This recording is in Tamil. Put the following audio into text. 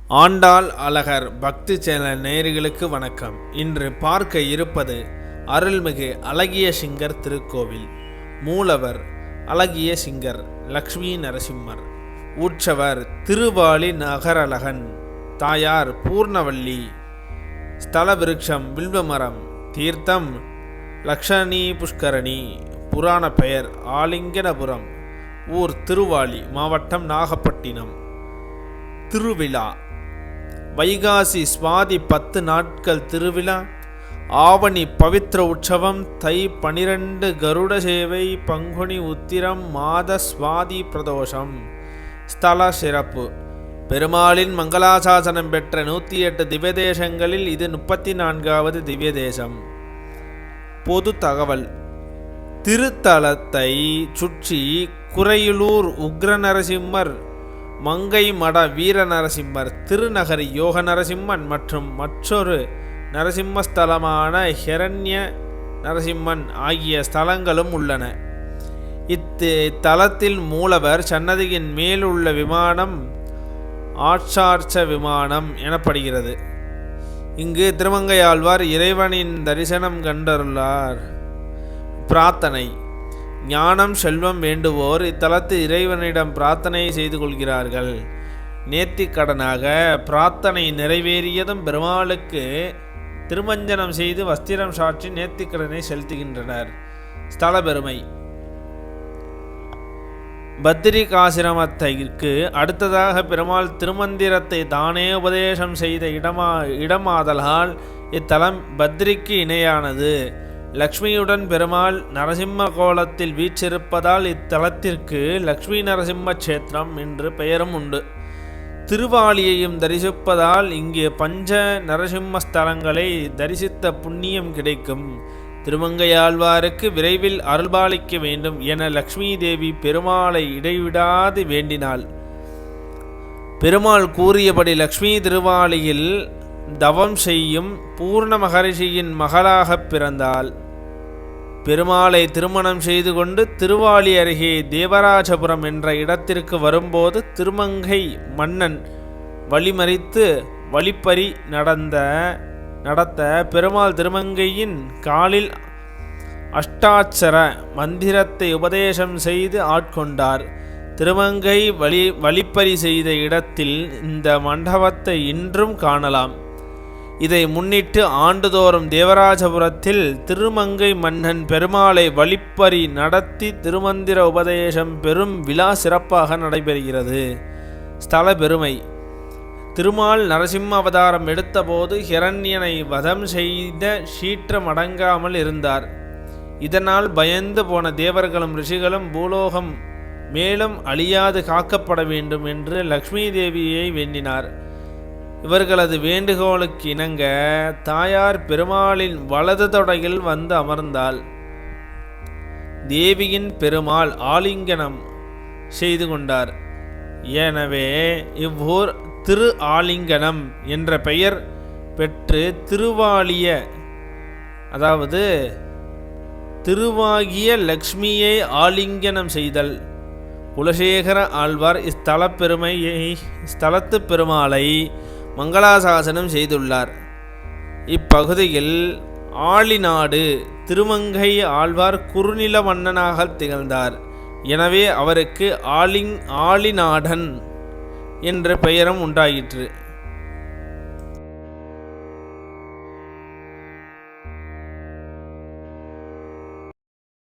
ஆண்டாள் அழகர் பக்தி சேனல் நேயர்களுக்கு வணக்கம். இன்று பார்க்க இருப்பது அருள்மிகு அழகிய சிங்கர் திருக்கோவில். மூலவர் அழகிய சிங்கர் லக்ஷ்மி நரசிம்மர். உற்சவர் திருவாலி நகரழகன். தாயார் பூர்ணவல்லி. ஸ்தல விருட்சம் வில்வமரம். தீர்த்தம் லக்ஷணி புஷ்கரணி. புராண பெயர் ஆலிங்கனபுரம். ஊர் திருவாலி, மாவட்டம் நாகப்பட்டினம். திருவிழா வைகாசி சுவாதி 10 நாட்கள் திருவிழா. ஆவணி பவித்ர உற்சவம். தை 12 கருட சேவை. பங்குனி உத்திரம் மாத சுவாதி பிரதோஷம். ஸ்தல சிறப்பு. பெருமாளின் மங்களாசாசனம் பெற்ற 108 திவ்யதேசங்களில் இது 34வது திவ்யதேசம். பொது தகவல். திருத்தலத்தை சுற்றி குறையுலூர் உக்ர நரசிம்மர், மங்கை மட வீர நரசிம்மர், திருநகரி யோக நரசிம்மன் மற்றும் மற்றொரு நரசிம்மஸ்தலமான ஹிரண்ய நரசிம்மன் ஆகிய ஸ்தலங்களும் உள்ளன. இத்தலத்தில் மூலவர் சன்னதியின் மேலுள்ள விமானம் ஆட்சார்ச்ச விமானம் எனப்படுகிறது. இங்கு திருமங்கையாழ்வார் இறைவனின் தரிசனம் கண்டுள்ளார். பிரார்த்தனை. ஞானம் செல்வம் வேண்டுவோர் இத்தலத்து இறைவனிடம் பிரார்த்தனை செய்து கொள்கிறார்கள். நேர்த்திக்கடனாக பிரார்த்தனை நிறைவேறியதும் பெருமாளுக்கு திருமஞ்சனம் செய்து வஸ்திரம் சாற்றி நேர்த்திக்கடனை செலுத்துகின்றனர். ஸ்தல பெருமை. பத்ரிகாசிரமத்திற்கு அடுத்ததாக பெருமாள் திருமந்திரத்தை தானே உபதேசம் செய்த இடமாதலால் இத்தலம் பத்ரிக்கு இணையானது. லக்ஷ்மியுடன் பெருமாள் நரசிம்ம கோலத்தில் வீற்றிருப்பதால் இத்தலத்திற்கு லக்ஷ்மி நரசிம்ம கஷேத்திரம் என்று பெயரும் உண்டு. திருவாலியையும் தரிசிப்பதால் இங்கே பஞ்ச நரசிம்ம ஸ்தலங்களை தரிசித்த புண்ணியம் கிடைக்கும். திருமங்கையாழ்வாருக்கு விரைவில் அருள்பாலிக்க வேண்டும் என லக்ஷ்மி தேவி பெருமாளை இடைவிடாது வேண்டினாள். பெருமாள் கூறியபடி லக்ஷ்மி திருவாலியில் தவம் செய்யும் பூர்ண மகரிஷியின் மகளாக பிறந்தாள். பெருமாளை திருமணம் செய்து கொண்டு திருவாலி அருகே தேவராஜபுரம் என்ற இடத்திற்கு வரும்போது திருமங்கை மன்னன் வழிமறித்து வழிப்பறி நடத்த பெருமாள் திருமங்கையின் காலில் அஷ்டாட்சர மந்திரத்தை உபதேசம் செய்து ஆட்கொண்டார். திருமங்கை வழிப்பறி செய்த இடத்தில் இந்த மண்டபத்தை இன்றும் காணலாம். இதை முன்னிட்டு ஆண்டுதோறும் தேவராஜபுரத்தில் திருமங்கை மன்னன் பெருமாளை வழிப்பறி நடத்தி திருமந்திர உபதேசம் பெறும் விழா சிறப்பாக நடைபெறுகிறது. ஸ்தல பெருமை. திருமால் நரசிம்ம அவதாரம் எடுத்தபோது ஹிரண்யனை வதம் செய்த சீற்றம் அடங்காமல் இருந்தார். இதனால் பயந்து போன தேவர்களும் ரிஷிகளும் பூலோகம் மேலும் அழியாது காக்கப்பட வேண்டும் என்று லக்ஷ்மி தேவியை வேண்டினார். இவர்களது வேண்டுகோளுக்கு இணங்க தாயார் பெருமாளின் வலது தொடையில் வந்து அமர்ந்தாள். தேவியின் பெருமாள் ஆலிங்கனம் செய்து கொண்டார். எனவே இவ்வூர் திரு ஆலிங்கனம் என்ற பெயர் பெற்று திருவாலிய, அதாவது திருவாகிய லக்ஷ்மியை ஆலிங்கனம் செய்தல். குலசேகர ஆழ்வார் இஸ்தலத்து பெருமாளை மங்களாசாசனம் செய்துள்ளார். இப்பகுதியில் ஆளிநாடு திருமங்கை ஆழ்வார் குறுநில மன்னனாக திகழ்ந்தார். எனவே அவருக்கு ஆளிநாடன் என்ற பெயரும் உண்டாயிற்று.